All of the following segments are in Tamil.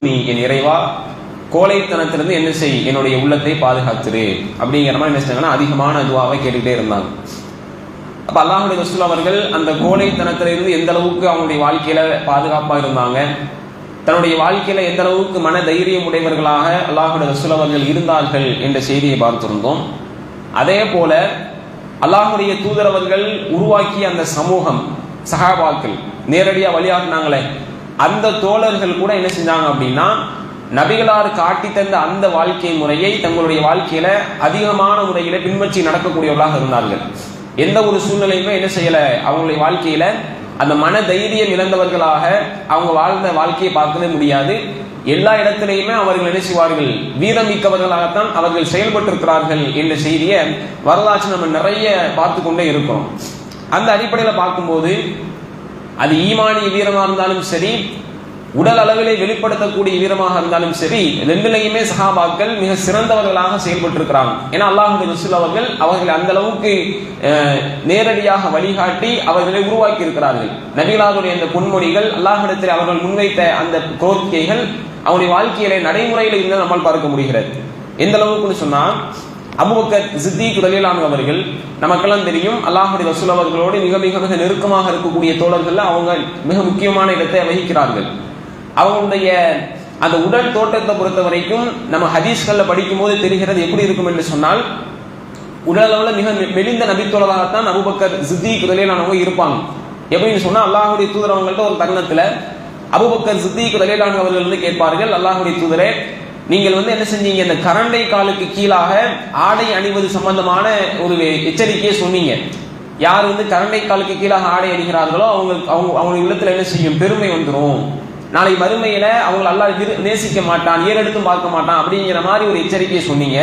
நீ என் இறைவா கோழைத்தனத்திலிருந்து என்ன செய், என்னுடைய உள்ளத்தை பாதுகாத்துரு அப்படிங்கிற மாதிரி என்ன செஞ்சாங்கன்னா அதிகமான துஆவை கேட்டுக்கிட்டே இருந்தாங்க. அப்ப அல்லாஹ்வுடைய ரசூல் அவர்கள் அந்த கோழைத்தனத்திலிருந்து எந்த அளவுக்கு அவங்களுடைய வாழ்க்கையில பாதுகாப்பா இருந்தாங்க, தன்னுடைய வாழ்க்கையில எந்த அளவுக்கு மன தைரியம் உடையவர்களாக அல்லாஹ்வுடைய ரசூல் அவர்கள் இருந்தார்கள் என்ற செய்தியை பார்த்திருந்தோம். அதே போல அல்லாஹ்வுடைய தூதரவர்கள் உருவாக்கிய அந்த சமூகம், சஹாபாக்கள் நேரடியா வழியாட்டினாங்களே, அந்த தோழர்கள் கூட என்ன செஞ்சாங்க அப்படின்னா நபிகளார் காட்டி தந்த அந்த வாழ்க்கை முறையை தங்களுடைய வாழ்க்கையில அதிகமான முறையில பின்பற்றி நடக்கக்கூடியவர்களாக இருந்தார்கள். எந்த ஒரு சூழ்நிலையுமே என்ன செய்யல, அவங்களுடைய வாழ்க்கையில அந்த மன தைரியம் இழந்தவர்களாக அவங்க வாழ்ந்த வாழ்க்கையை பார்க்கவே முடியாது. எல்லா இடத்திலையுமே அவர்கள் என்ன செய்வார்கள், வீரமிக்கவர்களாகத்தான் அவர்கள் செயல்பட்டிருக்கிறார்கள் என்ற செய்தியை வரலாற்று நம்ம நிறைய பார்த்து கொண்டே இருக்கிறோம். அந்த அடிப்படையில் பார்க்கும்போது அது ஈமானிய வீரமாக இருந்தாலும் சரி, உடல் அளவிலே வெளிப்படுத்தக்கூடிய வீரமாக இருந்தாலும் சரி, ரெண்டுலையுமே சஹாபாக்கள் மிக சிறந்தவர்களாக செயல்பட்டிருக்கிறாங்க. ஏன்னா அல்லாஹ்வுடைய ரசூல் அவர்கள் அவர்களை அந்த அளவுக்கு நேரடியாக வழிகாட்டி அவர்களை உருவாக்கி இருக்கிறார்கள். நபிகளாருடைய அந்த பொன்மொழிகள், அல்லாஹ்விடத்தில் அவர்கள் முன்வைத்த அந்த கோரிக்கைகள் அவருடைய வாழ்க்கையிலே நடைமுறையில் இருந்து நம்மால் பார்க்க முடிகிறது. எந்த அளவுக்குன்னு சொன்னா, அபூபக்கர் சித்தீக் ரலியல்லாஹு அன்ஹு அவர்கள் நமக்கெல்லாம் தெரியும், அல்லாஹ்வுடைய ரசூல் அவர்களோடு மிக மிக மிக நெருக்கமாக இருக்கக்கூடிய தோழர்கள் அவங்க மிக முக்கியமான இடத்தை வகிக்கிறார்கள். அவங்களுடைய அந்த உடல் தோற்றத்தை பொறுத்த வரைக்கும் நம்ம ஹதீஸ்கள்ல படிக்கும் போது தெரிகிறது எப்படி இருக்கும் என்று சொன்னால், உடல் அளவுல மிக மெலிந்த நபித்தோழராகத்தான் அபூபக்கர் சித்தீக் ரலியல்லாஹு அன்ஹு இருப்பாங்க. எப்படின்னு சொன்னா, அல்லாஹ்வுடைய தூதர் அவங்கள்ட்ட ஒரு தருணத்துல அபூபக்கர் சித்தீக் ரலியல்லாஹு அன்ஹு அவர்கள் வந்து கேட்பார்கள், அல்லாஹ்வுடைய தூதரே, நீங்கள் வந்து என்ன செஞ்சீங்க, இந்த கரண்டை காலுக்கு கீழாக ஆடை அணிவது சம்பந்தமான ஒரு எச்சரிக்கையை சொன்னீங்க. யார் வந்து கரண்டை காலுக்கு கீழாக ஆடை அணிகிறார்களோ அவங்க உள்ளத்துல என்ன செய்யும், பெருமை வந்துடும், நாளை மறுமையில அவங்களை அல்லாஹ் நேசிக்க மாட்டான், ஏறெடுத்தும் பார்க்க மாட்டான் அப்படிங்கிற மாதிரி ஒரு எச்சரிக்கையை சொன்னீங்க.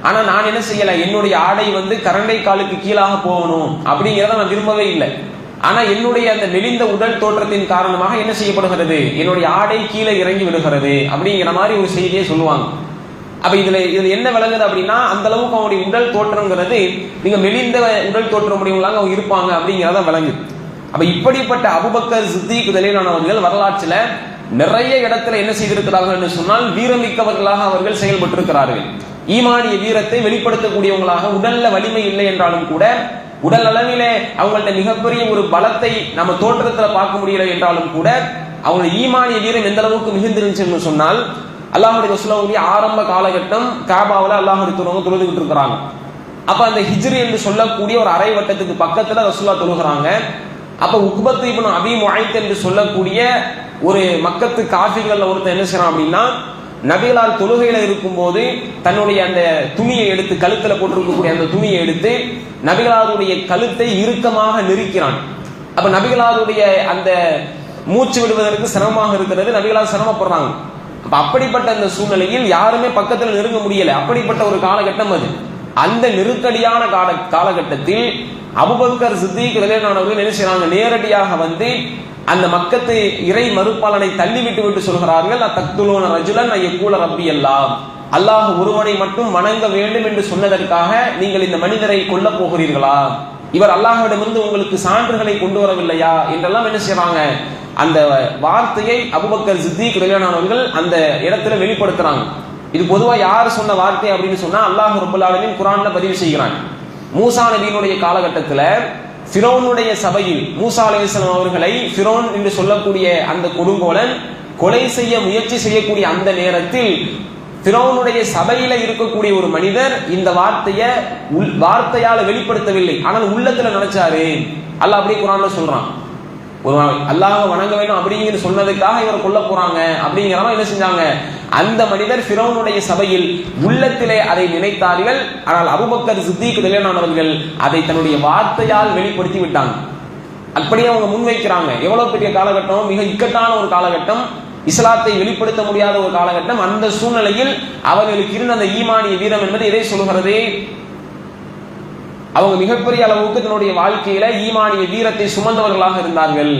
ஆனா நான் என்ன செய்யல, என்னுடைய ஆடை வந்து கரண்டை காலுக்கு கீழாக போகணும் அப்படிங்கிறத நான் விரும்பவே இல்லை. ஆனா என்னுடைய அந்த மெலிந்த உடல் தோற்றத்தின் காரணமாக என்ன செய்யப்படுகிறது, என்னுடைய ஆடை கீழே இறங்கி விடுகிறது அப்படிங்கிற மாதிரி ஒரு செய்தியை சொல்லுவாங்க. அப்ப இதுல என்ன விளங்குது அப்படின்னா, அந்த அளவுக்கு அவங்களுடைய உடல் தோற்றம்ங்கிறது நீங்க மெலிந்த உடல் தோற்றம் முடிவுகளாக அவங்க இருப்பாங்க அப்படிங்கிறத விளங்குது. அப்ப இப்படிப்பட்ட அபூபக்கர் சித்தீக் ரலியல்லாஹு அவர்கள் வரலாற்றுல நிறைய இடத்துல என்ன செய்திருக்கிறார்கள் என்று சொன்னால், வீரமிக்கவர்களாக அவர்கள் செயல்பட்டிருக்கிறார்கள். ஈமானிய வீரத்தை வெளிப்படுத்தக்கூடியவங்களாக, உடல்ல வலிமை இல்லை என்றாலும் கூட உடல் அளவிலே அவங்கள்ட்ட மிகப்பெரிய ஒரு பலத்தை நம்ம தோற்றத்துல பார்க்க முடியல என்றாலும் கூட அவங்களுடைய ஈமானிய வீரம் எந்த அளவுக்கு மிகுந்திருந்துச்சுன்னு சொன்னால், அல்லாஹ்வுடைய ரசூலுல்லாஹ்வுடைய ஆரம்ப காலகட்டம் காபாவுல அல்லாஹ்வுடைய தூதர் தொழுதுகிட்டு இருக்கிறாங்க. அப்ப அந்த ஹிஜ்ரி என்று சொல்லக்கூடிய ஒரு அரை வட்டத்துக்கு பக்கத்துல ரசூலுல்லாஹ் தொழுகிறாங்க. அப்ப உக்பத் இப்னு அபீ முஐத் என்று சொல்லக்கூடிய ஒரு மக்கத்து காஃபிர்கள்ல ஒருத்தர் என்ன செய்யறான் அப்படின்னா, நபிகளார் தொழுகையில இருக்கும் போது தன்னுடைய அந்த துணியை எடுத்து, கழுத்துல போட்டிருக்கக்கூடிய அந்த துணியை எடுத்து நபிகளாருடைய கழுத்தை இறுக்கமாக நெருக்கிறான். அப்ப நபிகளாருடைய அந்த மூச்சு விடுவதற்கு சிரமமாக இருக்கிறது, நபிகளார் சிரமப்படுறாங்க. அப்ப அப்படிப்பட்ட அந்த சூழ்நிலையில் யாருமே பக்கத்துல நெருங்க முடியல. அப்படிப்பட்ட ஒரு காலகட்டம் அது. அந்த நெருக்கடியான காலகட்டத்தில் அபூபக்கர் சித்தீக் ரலியல்லாஹு அன்ஹு என்ன செய்றாங்க, நேரடியாக வந்து அந்த மக்கத்து இறை மறுப்பாளனை தள்ளிவிட்டு விட்டு சொல்கிறார்கள், தக்துலூன ரஜுலன் யகூல ரப்பி அல்லாஹ், அல்லாஹ் ஒருவனை மட்டும் வணங்க வேண்டும் என்று சொன்னதற்காக நீங்கள் இந்த மனிதரை கொல்ல போகிறீர்களா, இவர் அல்லாஹ்விடமிருந்து உங்களுக்கு சான்றுகளை கொண்டு வரவில்லையா என்றெல்லாம் என்ன செய்றாங்க, அந்த வார்த்தையை அபூபக்கர் சித்தீக் ரலியல்லாஹு அன்ஹு அவர்கள் அந்த இடத்துல வெளிப்படுத்துறாங்க. இது பொதுவா யார் சொன்ன வார்த்தை அப்படின்னு சொன்னா, அல்லாஹ் ரப்பல் ஆலமீன் குர்ஆன்ல பதிவு செய்கிறான். மூசா நபியினுடைய காலகட்டத்துல ஃபிரௌனுடைய சபையில் மூசா அலைஹிஸ்ஸலாம் அவர்களை ஃபிரௌன் என்று சொல்லக்கூடிய அந்த கொடுங்கோலன் கொலை செய்ய முயற்சி செய்யக்கூடிய அந்த நேரத்தில் ஃபிரௌனுடைய சபையில இருக்கக்கூடிய ஒரு மனிதர் இந்த வார்த்தையால வெளிப்படுத்தவில்லை, ஆனால் உள்ளத்துல நினைச்சாரு. அல்லாஹ் அப்படியே குர்ஆன்ல சொல்றான், ஒரு அல்லாஹ் வணங்க வேண்டும் அப்படிங்கிற சொன்னதுக்காக இவர் கொல்ல போறாங்க அப்படிங்கிறவங்க என்ன செஞ்சாங்க, அந்த மனிதர் ஃபிரௌனுடைய சபையில் உள்ளத்திலே அதை நினைத்தார்கள். ஆனால் அபூபக்கர் சித்தீக் ரலியல்லாஹு அன்ஹு அவர்கள் அதை தன்னுடைய வார்த்தையால் வெளிப்படுத்தி விட்டாங்க. அப்படியே அவங்க முன்வைக்கிறாங்க. எவ்வளவு பெரிய காலகட்டம், மிக இக்கட்டான ஒரு காலகட்டம், இஸ்லாத்தை வெளிப்படுத்த முடியாத ஒரு காலகட்டம். அந்த சூழ்நிலையில் அவர்களுக்கு இருந்த அந்த ஈமானிய வீரம் என்பது எதை சொல்கிறது, அவங்க மிகப்பெரிய அளவுக்கு தன்னுடைய வாழ்க்கையில ஈமானிய வீரத்தை சுமந்தவர்களாக இருந்தார்கள்.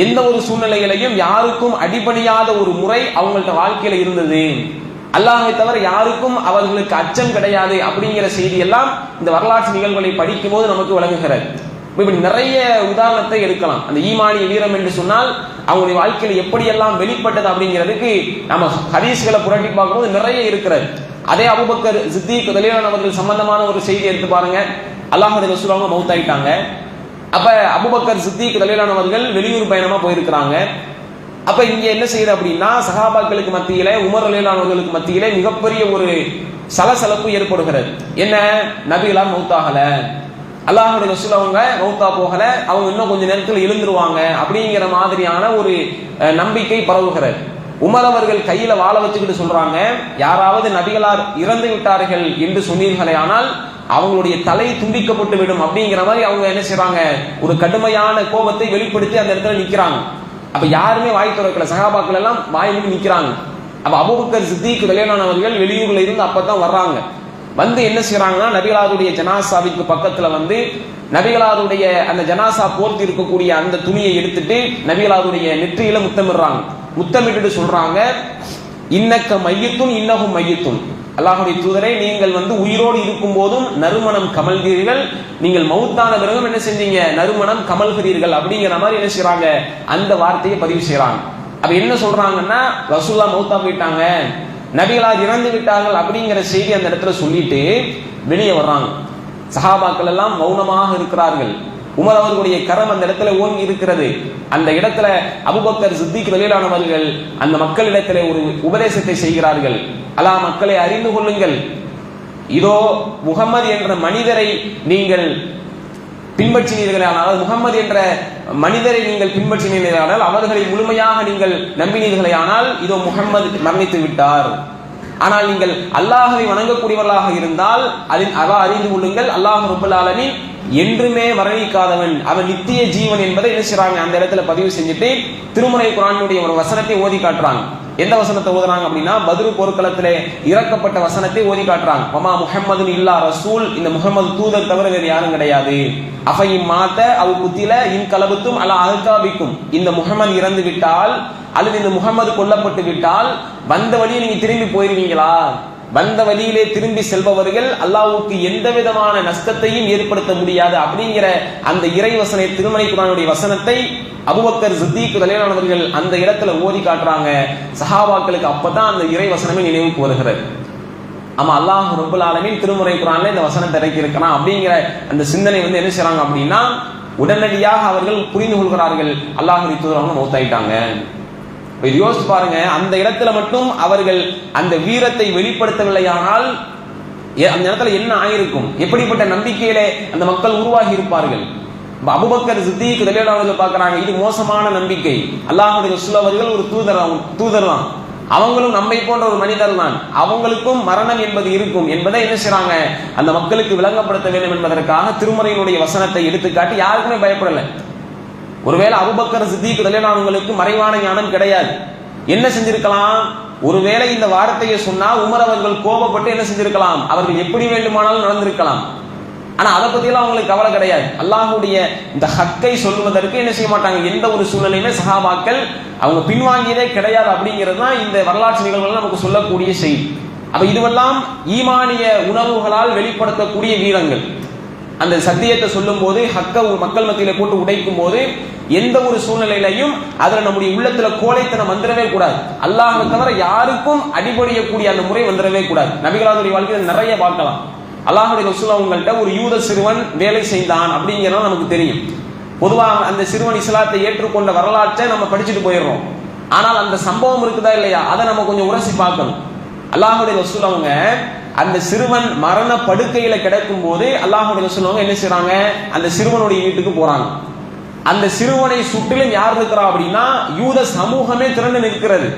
எந்த ஒரு சூழ்நிலைகளையும் யாருக்கும் அடிபணியாத ஒரு முறை அவங்கள்ட்ட வாழ்க்கையில இருந்தது. அல்லாஹ்வை தவிர யாருக்கும் அவர்களுக்கு அச்சம் கிடையாது அப்படிங்கிற செய்தி எல்லாம் இந்த வரலாற்று நிகழ்வுகளை படிக்கும் போது நமக்கு விளங்குகிறது. இப்படி நிறைய உதாரணத்தை எடுக்கலாம். அந்த ஈமானிய வீரம் என்று சொன்னால் அவங்களுடைய வாழ்க்கையில் எப்படியெல்லாம் வெளிப்பட்டது அப்படிங்கிறதுக்கு நம்ம ஹதீஸ்களை புரட்டி பார்க்கும்போது நிறைய இருக்கிறது. அதே அபூபக்கர் சித்திக் ரலியல்லாஹு அவர்கள் சம்பந்தமான ஒரு செய்தி எடுத்து பாருங்க. அல்லாஹ்வுடைய ரசூல் அவங்க மௌத்தாயிட்டாங்க. அப்ப அபூபக்கர் சித்திக் ரலியல்லாஹு அவர்கள் வெளியூர் பயணமா போயிருக்கிறாங்க. அப்ப இங்க என்ன செய்யுது அப்படின்னா, சஹாபாக்களுக்கு மத்தியில, உமர் ரலியல்லாஹு அவர்களுக்கு மத்தியில மிகப்பெரிய ஒரு சலசலப்பு ஏற்படுகிறது. என்ன, நபிகளார் மௌத்தாகல, அல்லாஹ்வுடைய ரசூல் அவங்க மௌத்தா போகல, அவங்க இன்னும் கொஞ்ச நேரத்தில் எழுந்துருவாங்க அப்படிங்கிற மாதிரியான ஒரு நம்பிக்கை பரவுகிறது. உமர் அவர்கள் கையில வாழ வச்சுக்கிட்டு சொல்றாங்க, யாராவது நபிகளார் இறந்து விட்டார்கள் என்று சொன்னீர்களே ஆனால் அவங்களுடைய தலை துண்டிக்கப்பட்டு விடும் அப்படிங்கிற மாதிரி அவங்க என்ன செய்றாங்க, ஒரு கடுமையான கோபத்தை வெளிப்படுத்தி அந்த இடத்துல நிக்கிறாங்க. அப்ப யாருமே வாய் திறக்கல, சஹாபாக்கள் எல்லாம் வாய் மூடி நிக்கிறாங்க. அப்ப அபூபக்கர் சித்திக் ரலியல்லாஹு அவர்கள் வெளியூர்ல இருந்து அப்பதான் வர்றாங்க. வந்து என்ன செய்யறாங்கன்னா, நபிகளாருடைய ஜனாசாவிற்கு பக்கத்துல வந்து நபிகளாருடைய அந்த ஜனாசா போர்த்தி இருக்கக்கூடிய அந்த துணியை எடுத்துட்டு நபிகளாருடைய நெற்றியில முத்தமிடுறாங்க. முத்தமிட்டு சொல்றாங்க, இன்னக்க மையத்தும் இன்னகும் மையத்தும், அல்லாஹ்வுடைய தூதரை நீங்கள் வந்து உயிரோடு இருக்கும் போதும் நறுமணம் கமல்கிறீர்கள், நீங்கள் மௌத்தான பிறகும் என்ன செஞ்சீங்க, நறுமணம் கமல்கிறீர்கள் அப்படிங்கிற மாதிரி என்ன செய்யறாங்க, அந்த வார்த்தையை பதிவு செய்யறாங்க. அப்ப என்ன சொல்றாங்கன்னா, ரசூலுல்லாஹ் மௌத்தா போயிட்டாங்க, நபிகளார் இறந்து விட்டார்கள் அப்படிங்கிற செய்தி அந்த இடத்துல சொல்லிட்டு வெளியே வர்றாங்க. சஹாபாக்கள் எல்லாம் மௌனமாக இருக்கிறார்கள். உமர் அவர்களுடைய கரம் அந்த இடத்துல ஓங்கி இருக்கிறது. அந்த இடத்துல அபூபக்கர் சித்திக் ரலியல்லாஹு அவர்கள் அந்த மக்களிடத்திலே ஒரு உபதேசத்தை செய்கிறார்கள். அலா மக்களை அறிந்து கொள்ளுங்கள், இதோ முகம்மது என்ற மனிதரை நீங்கள் பின்பற்றினீர்களானால், முகம்மது என்ற மனிதரை நீங்கள் பின்பற்றினீர்களானால், அவர்களை முழுமையாக நீங்கள் நம்பினீர்களே ஆனால், இதோ முகம்மது மரணித்து விட்டார். ஆனால் நீங்கள் அல்லாஹ்வை வணங்கக்கூடியவர்களாக இருந்தால் அறிந்து கொள்ளுங்கள், அல்லாஹ் ரப்பல் ஆலமீன் என்றுமே மரணிக்காதவன், அவன் நித்திய ஜீவன் என்பதை என்ன செய்றாங்க, அந்த இடத்துல பதிவு செஞ்சுட்டு திருமறை குர்ஆனுடைய ஒரு வசனத்தை ஓதி காட்டுறாங்க. எந்த வசனத்தை ஓதுறாங்க அப்படின்னா, பத்ரு போர்க்களத்திலே இறக்கப்பட்ட வசனத்தை ஓதி காட்டுறாங்க. வமா முஹம்மது இல்லா ரசூல், இந்த முகமது தூதர் தவிர வேறு யாரும் கிடையாது. அஃபையும் மாத்த அவ் குத்தில இன் கலபத்தும் அலா அல்காபிக்கும், இந்த முகமது இறந்து விட்டால் அல்லது இந்த முகமது கொல்லப்பட்டு விட்டால் வந்த வழியை நீங்க திரும்பி போயிருவீங்களா? வந்த வழியிலே திரும்பி செல்பவர்கள் அல்லாஹ்வுக்கு எந்த விதமான நஷ்டத்தையும் ஏற்படுத்த முடியாது அப்படிங்கிற அந்த இறை வசனை, திருமறை குர்ஆனுடைய வசனத்தை அபூபக்கர் சித்திக் ரலியல்லாஹு அவர்கள் அந்த இடத்துல ஓதி காட்டுறாங்க. சஹாபாக்களுக்கு அப்பதான் அந்த இறை வசனமே நினைவுக்கு வருகிறது. ஆமா, அல்லாஹ் ரப்பல் ஆலமீன் திருமறை குர்ஆன்ல இந்த வசனத்தை இறக்கி இருக்கிறான் அப்படிங்கிற அந்த சிந்தனை வந்து என்ன செய்றாங்க அப்படின்னா, உடனடியாக அவர்கள் புரிந்து கொள்கிறார்கள், அல்லாஹ்வுடைய தூதர் அவங்க மௌத்தாயிட்டாங்க. இது யோசிச்சு பாருங்க, அந்த இடத்துல மட்டும் அவர்கள் அந்த வீரத்தை வெளிப்படுத்தவில்லையானால் அந்த இடத்துல என்ன ஆயிருக்கும், எப்படிப்பட்ட நம்பிக்கையிலே அந்த மக்கள் உருவாகி இருப்பார்கள். அபூபக்கர் சித்திக் ரலியல்லாஹு அவர்கள் பார்க்கறாங்க, இது மோசமான நம்பிக்கை. அல்லாஹ்வுடைய ரசூல் அவர்கள் ஒரு தூதர் தான், அவங்களும் நம்மை போன்ற ஒரு மனிதர் தான், அவங்களுக்கும் மரணம் என்பது இருக்கும் என்பதை என்ன செய்றாங்க, அந்த மக்களுக்கு விளங்கப்படுத்த வேண்டும் என்பதற்காக திருமறையினுடைய வசனத்தை எடுத்துக்காட்டி யாருக்குமே பயப்படல. ஒருவேளை அபூபக்கர் சித்திக் ரலியல்லாஹு அவங்களுக்கு மறைவான ஞானம் கிடையாது, என்ன செஞ்சிருக்கலாம், ஒருவேளை இந்த வார்த்தையை சொன்னா உமர் அவர்கள் கோபப்பட்டு என்ன செஞ்சிருக்கலாம், அவர்கள் எப்படி வேண்டுமானாலும் நடந்திருக்கலாம். ஆனா அதை பத்தியெல்லாம் அவங்களுக்கு கவலை கிடையாது. அல்லாஹ்வுடைய இந்த ஹக்கை சொல்வதற்கு என்ன செய்ய மாட்டாங்க, எந்த ஒரு சூழ்நிலையுமே சஹாபாக்கள் அவங்க பின்வாங்கியதே கிடையாது. அப்படிங்கிறது தான் இந்த வரலாற்று நிகழ்வுகள் நமக்கு சொல்லக்கூடிய செய்தி. அப்ப இதுவெல்லாம் ஈமானிய உணர்வுகளால் வெளிப்படுத்தக்கூடிய வீரங்கள். அந்த சத்தியத்தை சொல்லும் போது, ஹக்க மக்கள் மத்தியில போட்டு உடைக்கும் போது எந்த ஒரு சூழ்நிலையிலையும் அதுல நம்முடைய உள்ளத்துல கோழைத்தனம் வந்துடவே கூடாது. அல்லாஹ்வை தவிர யாருக்கும் அடிபடியக்கூடிய அந்த முறை வந்துடவே கூடாது. நபிகளாருடைய வாழ்க்கையில நிறைய பார்க்கலாம். அல்லாஹ்வுடைய ரசூல் அவங்கள்ட்ட ஒரு யூத சிறுவன் வேலை செய்தான் அப்படிங்கிறது நமக்கு தெரியும். பொதுவாக அந்த சிறுவன் இஸ்லாத்தை ஏற்றுக்கொண்ட வரலாற்றை நம்ம படிச்சுட்டு போயிடுறோம். ஆனால் அந்த சம்பவம் இருக்குதா இல்லையா, அதை நம்ம கொஞ்சம் உரசி பார்க்கணும். அல்லாஹ்வுடைய ரசூல் அவங்க அந்த சிறுவன் மரண படுக்கையில கிடக்கும் போது அல்லாஹ்வுடைய ரசூல் அவங்க என்ன செய்றாங்க, அந்த சிறுவனுடைய வீட்டுக்கு போறாங்க. அந்த சிறுவனை சுற்றிலும் யார் இருக்கிறா அப்படின்னா, யூத சமூகமே திரண்டு நிற்கிறது.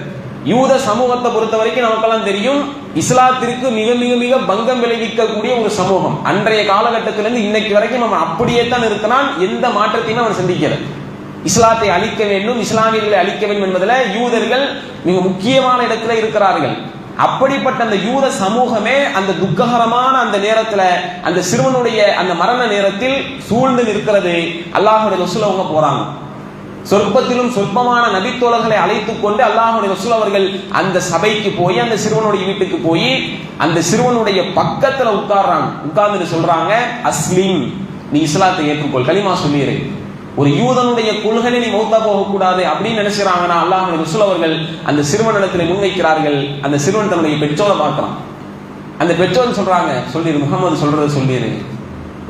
யூத சமூகத்தை பொறுத்த வரைக்கும் நமக்கெல்லாம் தெரியும், இஸ்லாத்திற்கு மிக மிக மிக பங்கம் விளைவிக்கக்கூடிய ஒரு சமூகம். அன்றைய காலகட்டத்திலிருந்து இன்னைக்கு வரைக்கும் அவன் அப்படியே தான் இருக்கிறான், எந்த மாற்றத்தையும் அவன் சந்திக்கல. இஸ்லாத்தை அழிக்க வேண்டும், இஸ்லாமியர்களை அழிக்க வேண்டும் என்பதில் யூதர்கள் மிக முக்கியமான இடத்துல இருக்கிறார்கள். அப்படிப்பட்ட அந்த யூத சமூகமே அந்த துக்ககரமான அந்த நேரத்தில், அந்த சிறுவனுடைய அந்த மரண நேரத்தில் சூழ்ந்து நிற்கிறது. அல்லாஹ்வுடைய ரசூல் அவங்க போறாங்க. சொற்பத்திலும் சொற்பமான நபித்தோழர்களை அழைத்துக் கொண்டு அல்லாஹ்வுடைய ரசூல் அவர்கள் அந்த சபைக்கு போய், அந்த சிறுவனுடைய வீட்டுக்கு போய் அந்த சிறுவனுடைய பக்கத்துல உட்கார்றாங்க. உட்கார்ந்து சொல்றாங்க, அஸ்லிம், நீ இஸ்லாத்தை ஏற்றுக்கொள், களிமா சொல்லிடு. ஒரு யூதனுடைய கொள்கை நீ மௌத்தா போகக்கூடாது அப்படின்னு நினைச்சாங்கன்னா அல்லாஹ்வுடைய ரசூல் அவர்கள் அந்த சிறுவனிடத்தில் முன்வைக்கிறார்கள். அந்த சிறுவன் தன்னுடைய பெற்றோரை பார்க்கலாம். அந்த பெற்றோர் சொல்றாங்க, சொல்லிடு, முகமது சொல்றதை சொல்லிடு.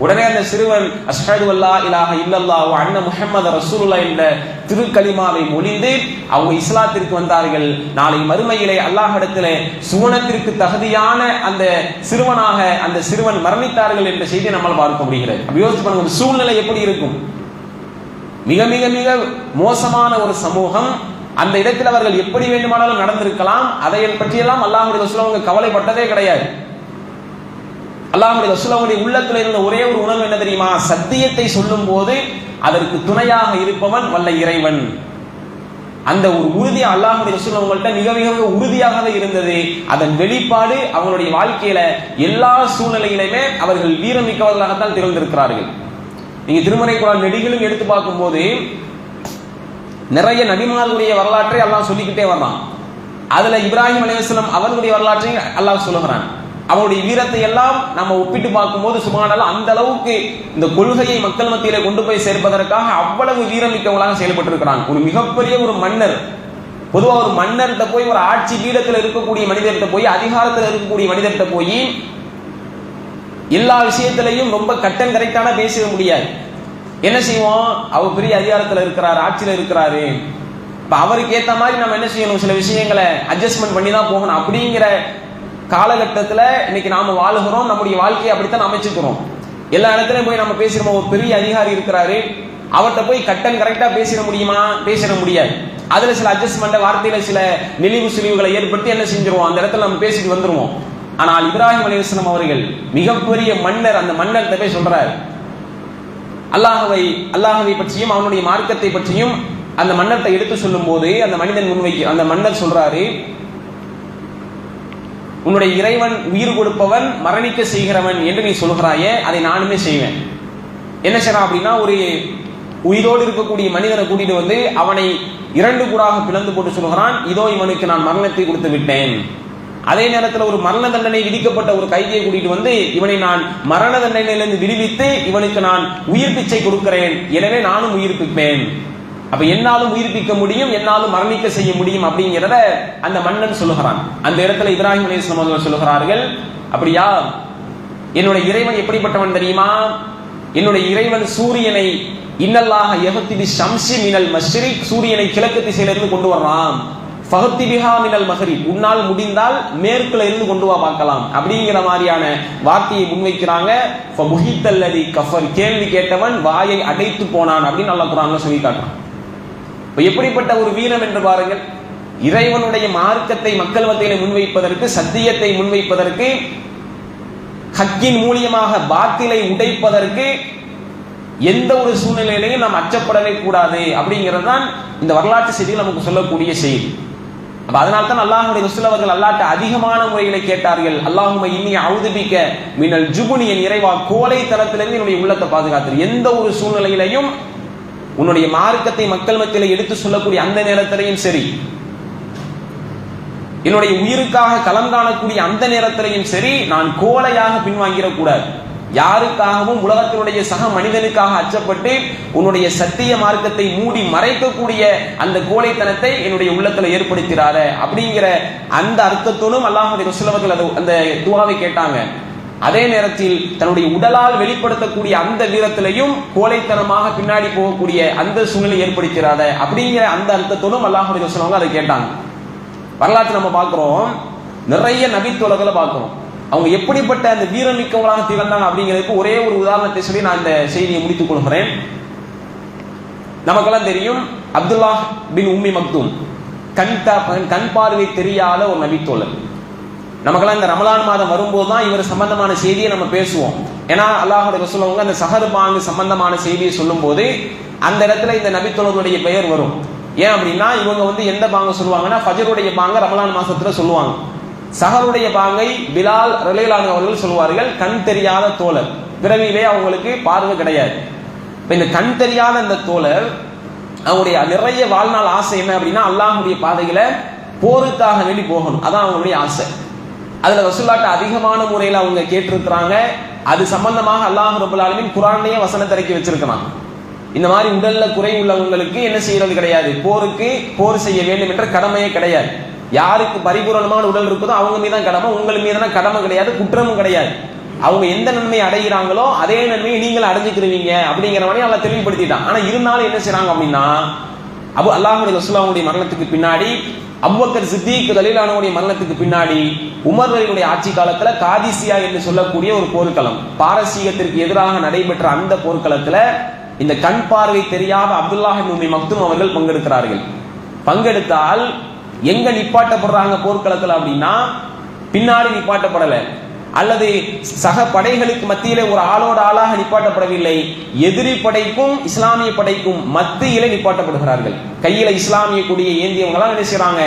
உடனே அந்த சிறுவன் அஷ்ஹது அல்லா இலாஹ இல்லல்லாஹு வ அன்ன முஹம்மது ரசூலுல்லாஹ் என்ற திருக்கலிமாவை மொழிந்து அவங்க இஸ்லாத்திற்கு வந்தார்கள். நாளை மறுமையிலே அல்லாஹ்விடத்திலே சுவனத்திற்கு தகுதியான அந்த சிறுவனாக அந்த சிறுவன் மரணித்தார்கள் என்ற செய்தியை நம்மால் பார்க்க முடிகிறது. அப்படி யோசிச்சு பாருங்க, சூழ்நிலை எப்படி இருக்கும். மிக மிக மிக மோசமான ஒரு சமூகம். அந்த இடத்தில் அவர்கள் எப்படி வேண்டுமானாலும் நடந்திருக்கலாம். அதை பற்றியெல்லாம் அல்லாஹ்வுடைய ரசூல் அவங்க கவலைப்பட்டதே கிடையாது. அல்லாஹ்வுடைய ரசூல் அவருடைய உள்ளத்தில் இருந்த ஒரே ஒரு உணர்வு என்ன தெரியுமா? சத்தியத்தை சொல்லும் போது அதற்கு துணையாக இருப்பவன் வல்ல இறைவன். அந்த ஒரு உறுதி அல்லாஹ்வுடைய ரசூல் அவங்கள்ட்ட மிக மிக உறுதியாகவே இருந்தது. அதன் வெளிப்பாடு அவங்களுடைய வாழ்க்கையில எல்லா சூழ்நிலையிலுமே அவர்கள் வீரமிக்கவர்களாகத்தான் திகழ்ந்திருக்கிறார்கள். நீங்க திருமறை குர்ஆன் நெடுகிலும் எடுத்து பார்க்கும் போது நிறைய நபிமார்களுடைய வரலாற்றை அல்லாஹ் சொல்லிக்கிட்டே வர்றான். அதுல இப்ராஹிம் அலைஹிஸ்ஸலாம் அவர்களுடைய வரலாற்றை அல்லாஹ் சொல்லுகிறான். அவருடைய வீரத்தை எல்லாம் நம்ம ஒப்பிட்டு பார்க்கும்போது சுப்ஹானல்லாஹ் அந்த அளவுக்கு இந்த கொள்கையை மக்கள் மத்தியிலே கொண்டு போய் சேர்ப்பதற்காக அவ்வளவு வீரமிக்கவங்களாக செயல்பட்டிருக்கிறாங்க. ஒரு மிகப்பெரிய ஒரு மன்னர், பொதுவாக ஒரு மன்னர்கிட்ட போய், ஒரு ஆட்சி பீடத்தில் இருக்கக்கூடிய மனிதர்கிட்ட போய், அதிகாரத்தில் இருக்கக்கூடிய மனிதர்கிட்ட போய் எல்லா விஷயத்திலையும் ரொம்ப கட்டன் கரெக்டான பேச முடியாது. என்ன செய்வோம்? அவர் பெரிய அதிகாரத்தில் இருக்கிறாரு, ஆட்சியில் இருக்கிறாரு, அவருக்கு ஏற்ற மாதிரி நம்ம என்ன செய்யணும், சில விஷயங்களை அட்ஜஸ்ட்மெண்ட் பண்ணி தான் போகணும். அப்படிங்கிற காலகட்டத்தில் இன்னைக்கு நாம வாழுகிறோம். நம்முடைய வாழ்க்கையை அப்படித்தான் அமைச்சுக்கிறோம். எல்லா இடத்துலையும் போய் நம்ம பேசுறோம். ஒரு பெரிய அதிகாரி இருக்கிறாரு, அவர்கிட்ட போய் கட்டன் கரெக்டா பேசிட முடியுமா? பேசிட முடியாது. அதுல சில அட்ஜஸ்ட்மெண்ட், வார்த்தையில சில நெளிவு சுழிவுகளை ஏற்படுத்தி என்ன செஞ்சிருவோம், அந்த இடத்துல நம்ம பேசிட்டு வந்துருவோம். ஆனால் இப்ராஹிம் அலைஹிஸ்ஸலாம் அவர்கள் மிகப்பெரிய மன்னர். அந்த மன்னர்கிட்ட போய் சொல்றாரு, அல்லாஹ்வை பற்றியும் அவனுடைய மார்க்கத்தை பற்றியும் அந்த மன்னர்கிட்ட எடுத்து சொல்லும் போது அந்த மனிதன் அந்த மன்னர் சொல்றாரு, உன்னுடைய இறைவன் உயிர் கொடுப்பவன், மரணிக்க செய்கிறவன் என்று நீ சொல்கிறாயே, அதை நானுமே செய்வேன். என்ன செய்யறான் அப்படின்னா, ஒரு உயிரோடு இருக்கக்கூடிய மனிதனை கூட்டிட்டு வந்து அவனை 2 கூறாக பிளந்து போட்டு சொல்கிறான், இதோ இவனுக்கு நான் மரணத்தை கொடுத்து விட்டேன். அதே நேரத்தில் ஒரு மரண தண்டனை விதிக்கப்பட்ட ஒரு கைதியை கூட்டிட்டு வந்து இவனை நான் மரண தண்டனையிலிருந்து விடுவித்து இவனுக்கு நான் உயிர் பிச்சை கொடுக்கிறேன், எனவே நானும் உயிர்ப்பிப்பேன். அப்ப என்னாலும் உயிர்ப்பிக்க முடியும், என்னாலும் மரணிக்க செய்ய முடியும் அப்படிங்கிறத அந்த மன்னன் சொல்லுகிறான். அந்த இடத்துல இப்ராஹிம் அலைஹிஸ்ஸலாம் அவர்கள் சொல்லுகிறார்கள், அப்படியா, என்னுடைய இறைவன் எப்படிப்பட்டவன் தெரியுமா? என்னுடைய இறைவன் சூரியனை இன்னல்லாஹ யஹ்தி பிஷம்ஸி மினல் மஷ்ரிக், சூரியனை கிழக்கு திசையிலிருந்து கொண்டு வர்றான். ஃபஹ்தி பிஹா மினல் மக்ரிப், உன்னால் முடிந்தால் மேற்குல இருந்து கொண்டு வா பார்க்கலாம் அப்படிங்கிற மாதிரியான வார்த்தையை முன்வைக்கிறாங்க. ஃபபுஹித்தல்லதி கஃபர், கேள்வி கேட்டவன் வாயை அடைத்து போனான் அப்படின்னு அல்லாஹ் குர்ஆன்ல சொல்லி காட்டுறான். எப்படிப்பட்ட ஒரு வீரம் என்று பாருங்கள். இறைவனுடைய மார்க்கத்தை மக்கள் மத்தியிலே முன்வைப்பதற்கு, சத்தியத்தை முன்வைப்பதற்கு, ஹக்கின் மூலியமாக பாத்திலை உடைப்பதற்கு எந்த ஒரு சூழ்நிலையிலையும் நாம் அச்சப்படவே கூடாது அப்படிங்கிறது தான் இந்த வரலாற்று செய்திகள் நமக்கு சொல்லக்கூடிய செய்தி. அப்ப அதனால தான் அல்லாஹ்வுடைய ரசூல் அவர்கள் அல்லாஹ்ட்ட அதிகமான முறைகளை கேட்டார்கள். அல்லாஹும்ம இன்னி அஊது பிக மினல் ஜுபுனி, என் இறைவா கோழைத்தனத்திலிருந்து என்னுடைய உள்ளத்தை பாதுகாத்து. எந்த ஒரு சூழ்நிலையிலையும் உன்னுடைய மார்க்கத்தை மக்கள் மத்தியில எடுத்து சொல்லக்கூடிய அந்த நேரத்திலையும் சரி, என்னுடைய உயிருக்காக களம் காணக்கூடிய அந்த நேரத்திலையும் சரி, நான் கோழையாக பின்வாங்கிடக்கூடாது. யாருக்காகவும் உலகத்தினுடைய சக மனிதனுக்காக அச்சப்பட்டு உன்னுடைய சத்திய மார்க்கத்தை மூடி மறைக்கக்கூடிய அந்த கோழைத்தனத்தை என்னுடைய உள்ளத்துல ஏற்படுத்திடாத அப்படிங்கிற அந்த அர்த்தத்தோடும் அல்லாஹ்வுடைய ரசூல் அவர்கள் அந்த துஆவை கேட்டாங்க. அதே நேரத்தில் தன்னுடைய உடலால் வெளிப்படுத்தக்கூடிய அந்த வீரத்திலையும் கோழைத்தனமாக பின்னாடி போகக்கூடிய அந்த சூழ்நிலை ஏற்படுத்திடாத அப்படிங்கிற அந்த அர்த்தத்தோடும் அல்லாஹ்வுடைய ரசூல் அவங்க அதை கேட்டாங்க. வரலாற்று நம்ம பார்க்கிறோம், நிறைய நபித்தோழர்களை பார்க்கிறோம். அவங்க எப்படிப்பட்ட அந்த வீரமிக்கவங்களாக திகழ்ந்தாங்க அப்படிங்கிறதுக்கு ஒரே ஒரு உதாரணத்தை சொல்லி நான் இந்த செய்தியை முடித்துக் கொள்கிறேன். நமக்கெல்லாம் தெரியும், அப்துல்லாஹ் பின் உம்மி மக்தூம் கண் பார்வை தெரியாத ஒரு நபித்தோழர். நமக்கெல்லாம் இந்த ரமலான் மாதம் வரும்போது தான் இவர் சம்பந்தமான செய்தியை நம்ம பேசுவோம். ஏன்னா அல்லாஹ்வுடைய ரசூல் அவங்க அந்த சஹர் பாங்கு சம்பந்தமான செய்தியை சொல்லும் போது அந்த இடத்துல இந்த நபித்தோழருடைய பெயர் வரும். ஏன் அப்படின்னா, இவங்க எந்த பாங்க சொல்லுவாங்கன்னா, ஃபஜ்ருடைய பாங்க ரமலான் மாசத்துல சொல்லுவாங்க. சஹருடைய பாங்கை பிலால் ரலியல்லாஹு அவர்கள் சொல்வார்கள். கண் தெரியாத தோழர், பிறவியிலே அவங்களுக்கு பார்வை கிடையாது. இந்த கண் தெரியாத இந்த தோழர் அவங்களுடைய நிறைய வாழ்நாள் ஆசை என்ன அப்படின்னா, அல்லாஹ்வுடைய பாதையில போருக்காக வேண்டி போகணும், அதான் அவங்களுடைய ஆசை. அதுல ரசூலுல்லாஹ்ட்ட அதிகமான முறையில் அவங்க கேட்டிருக்கிறாங்க. அது சம்பந்தமாக அல்லாஹ் ரப்பல் ஆலமீன் குர்ஆன்லயே வசனத்தை இறக்கி வச்சிருக்கான். இந்த மாதிரி உடல்ல குறை உள்ளவங்களுக்கு என்ன செய்யறது கிடையாது, போர் செய்ய வேண்டும் என்ற கடமையே கிடையாது. யாருக்கு பரிபூரணமான உடல் இருக்குதோ அவங்க மீதான் கடமை, உங்கள் மீதான கடமை கிடையாது, குற்றமும் கிடையாது. அவங்க எந்த நன்மையை அடைகிறாங்களோ அதே நன்மையை நீங்கள் அடைஞ்சுக்கிறீங்க அப்படிங்கிற மாதிரி அல்லாஹ் தெளிவுபடுத்திட்டான். ஆனா இருந்தாலும் என்ன செய்றாங்க அப்படின்னா, அல்லாஹ்வுடைய ரசூலுல்லாஹ்வுடைய மரணத்துக்கு பின்னாடி, அபூபக்கர் சித்திக் ரலியல்லாஹு அன்ஹுடைய மரணத்துக்கு பின்னாடி, உமர் ரலியல்லாஹு ஆட்சி காலத்துல காதிசியா என்று சொல்லக்கூடிய ஒரு போர்க்களம், பாரசீகத்திற்கு எதிராக நடைபெற்ற அந்த போர்க்களத்துல இந்த கண் பார்வை தெரியாத அப்துல்லாஹ் இப்னு உம்மி மக்தும் அவர்கள் பங்கெடுக்கிறார்கள். பங்கெடுத்தால் எங்க நிப்பாட்டப்படுறாங்க போர்க்களத்துல அப்படின்னா, பின்னாடி நிப்பாட்டப்படல, அல்லது சக படைகளுக்கு மத்தியிலே ஒரு ஆளோட ஆளாக நிப்பாட்டப்படவில்லை, எதிரி படைக்கும் இஸ்லாமிய படைக்கும் மத்தியிலே நிப்பாட்டப்படுகிறார்கள். கையில இஸ்லாமிய கொடியை ஏந்தியவங்களாம் என்ன செய்றாங்க,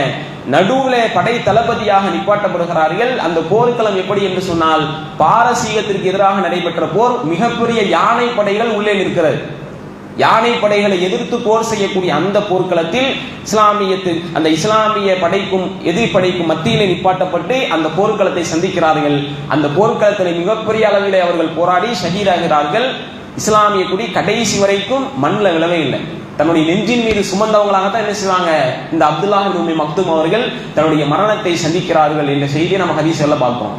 நடுவுல படை தளபதியாக நிப்பாட்டப்படுகிறார்கள். அந்த போர்க்களம் எப்படி என்று சொன்னால், பாரசீகத்திற்கு எதிராக நடைபெற்ற போர், மிகப்பெரிய யானை படைகள் உள்ளே நிற்கிறது. யானை படைகளை எதிர்த்து போர் செய்யக்கூடிய அந்த போர்க்களத்தில் அந்த இஸ்லாமிய படைக்கும் எதிரி படைக்கும் மத்தியிலே நிப்பாட்டப்பட்டு அந்த போர்க்களத்தை சந்திக்கிறார்கள். அந்த போர்க்களத்தில் மிகப்பெரிய அளவிலே அவர்கள் போராடி ஷஹீதாகிறார்கள். இஸ்லாமிய குடி கடைசி வரைக்கும் மண்ணில் விழவே இல்லை. தன்னுடைய நெஞ்சின் மீது சுமந்தவங்களாகத்தான் என்ன செய்வாங்க, இந்த அப்துல்லாஹ் இப்னு உம்மி மக்தும் அவர்கள் தன்னுடைய மரணத்தை சந்திக்கிறார்கள் என்ற செய்தியை நம்ம ஹதீஸ்ல பார்க்கிறோம்.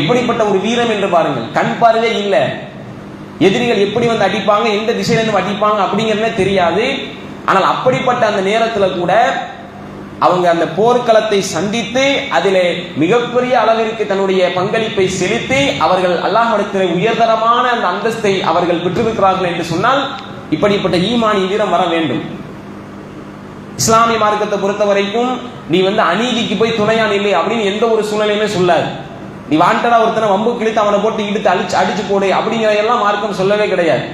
எப்படிப்பட்ட ஒரு வீரம் என்று பாருங்கள். கண் பார்வையே இல்லை, எதிரிகள் எப்படி வந்து அடிப்பாங்க, எந்த திசையிலிருந்து அடிப்பாங்க அப்படிங்கிறதே தெரியாது. ஆனால் அப்படிப்பட்ட அந்த நேரத்தில் கூட அவங்க அந்த போர்க்களத்தை சந்தித்து அதிலே மிகப்பெரிய அளவிற்கு தன்னுடைய பங்களிப்பை செலுத்தி அவர்கள் அல்லாஹ்விடத்தில் உயர்தரமான அந்த அந்தஸ்தை அவர்கள் பெற்றிருக்கிறார்கள் என்று சொன்னால், இப்படிப்பட்ட ஈமானி வீரம் வர வேண்டும். இஸ்லாமிய மார்க்கத்தை பொறுத்த வரைக்கும் நீ வந்து அநீதிக்கு போய் துணையான் இல்லை அப்படின்னு எந்த ஒரு சூழ்நிலையுமே சொல்லாது. நீ வாண்டடா ஒருத்தனை வம்பு கிழித்து அவனை போட்டு இழுத்து அடிச்சு போடு அப்படிங்கிற எல்லாம் மார்க்கம் சொல்லவே கிடையாது.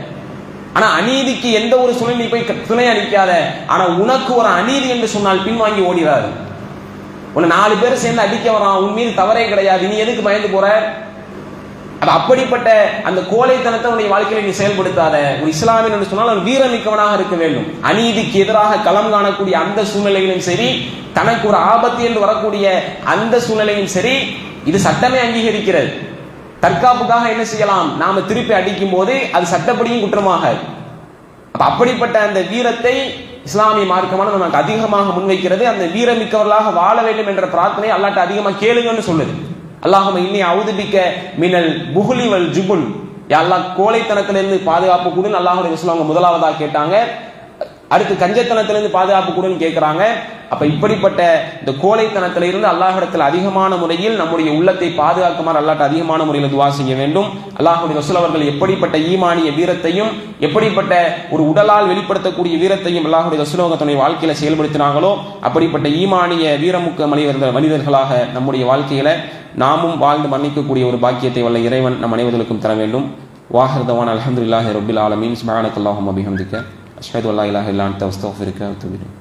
ஆனா அநீதிக்கு எந்த ஒரு சூழ்நிலை நீ போய் துணையா நிற்காத. ஆனா உனக்கு ஒரு அநீதி என்று சொன்னால் பின்வாங்கி ஓடிடாது. உன்னை 4 பேர் சேர்ந்து அடிக்க வரான், உன் மீது தவறே கிடையாது, நீ எதுக்கு பயந்து போற? அப்படிப்பட்ட அந்த கோழைத்தனத்தை உன்னுடைய வாழ்க்கையில நீ செயல்படுத்தாத. ஒரு இஸ்லாமியன் என்று சொன்னால் ஒரு வீரமிக்கவனாக இருக்க வேண்டும். அநீதிக்கு எதிராக களம் காணக்கூடிய அந்த சூழ்நிலையிலும் சரி, தனக்கு ஒரு ஆபத்து என்று வரக்கூடிய அந்த சூழ்நிலையும் சரி, இது சட்டமே அங்கீகரிக்கிறது. தற்காப்புக்காக என்ன செய்யலாம், நாம திருப்பி அடிக்கும் போது அது சட்டப்படியும் குற்றமாக. அப்படிப்பட்ட அந்த வீரத்தை இஸ்லாமிய மார்க்கமான நமக்கு அதிகமாக முன்வைக்கிறது. அந்த வீரமிக்கவர்களாக வாழ வேண்டும் என்ற பிரார்த்தனை அல்லாஹ்ட்ட அதிகமாக கேளுங்கன்னு சொல்லுது. அல்லாஹும்ம இன்னி அஊது பிக்க மினல் புஹ்லி வல் ஜுபுன், யா அல்லாஹ் கோழைத்தனத்திலிருந்து பாதுகாப்பு கொடுன்னு அல்லாஹ்வுடைய ரசூல் முதலாவதாக கேட்டாங்க. அடுத்து கஞ்சத்தனத்திலிருந்து பாதுகாப்பு கொடுன்னு கேட்கிறாங்க. அப்ப இப்படிப்பட்ட இந்த கோழைத்தனத்திலிருந்து அல்லாஹ்விடத்தில் அதிகமான முறையில் நம்முடைய உள்ளத்தை பாதுகாக்குமாறு அல்லாஹ்ட்ட அதிகமான முறையில் துஆ செய்ய வேண்டும். அல்லாஹ்வுடைய ரசூல் அவர்கள் எப்படிப்பட்ட ஈமானிய வீரத்தையும் எப்படிப்பட்ட ஒரு உடலால் வெளிப்படுத்தக்கூடிய வீரத்தையும் அல்லாஹ்வுடைய ரசூல் தன்னுடைய வாழ்க்கையில செயல்படுத்தினாங்களோ, அப்படிப்பட்ட ஈமானிய வீரமுக்க மனிதர்களாக நம்முடைய வாழ்க்கையில நாமும் வாழ்ந்து மன்னிக்கக்கூடிய ஒரு பாக்கியத்தை வல்ல இறைவன் நம் அனைவர்களுக்கும் தர வேண்டும். வாஹிர் தவானா அல்ஹம்துலில்லாஹி ரப்பில் ஆலமீன். சுப்ஹானக்கல்லாஹும்ம பிஹம்திக அஷ்ஹது அல்லா இலாஹா இல்லா அன்த அஸ்தக்ஃபிருக வ அத்தூபு இலைக்.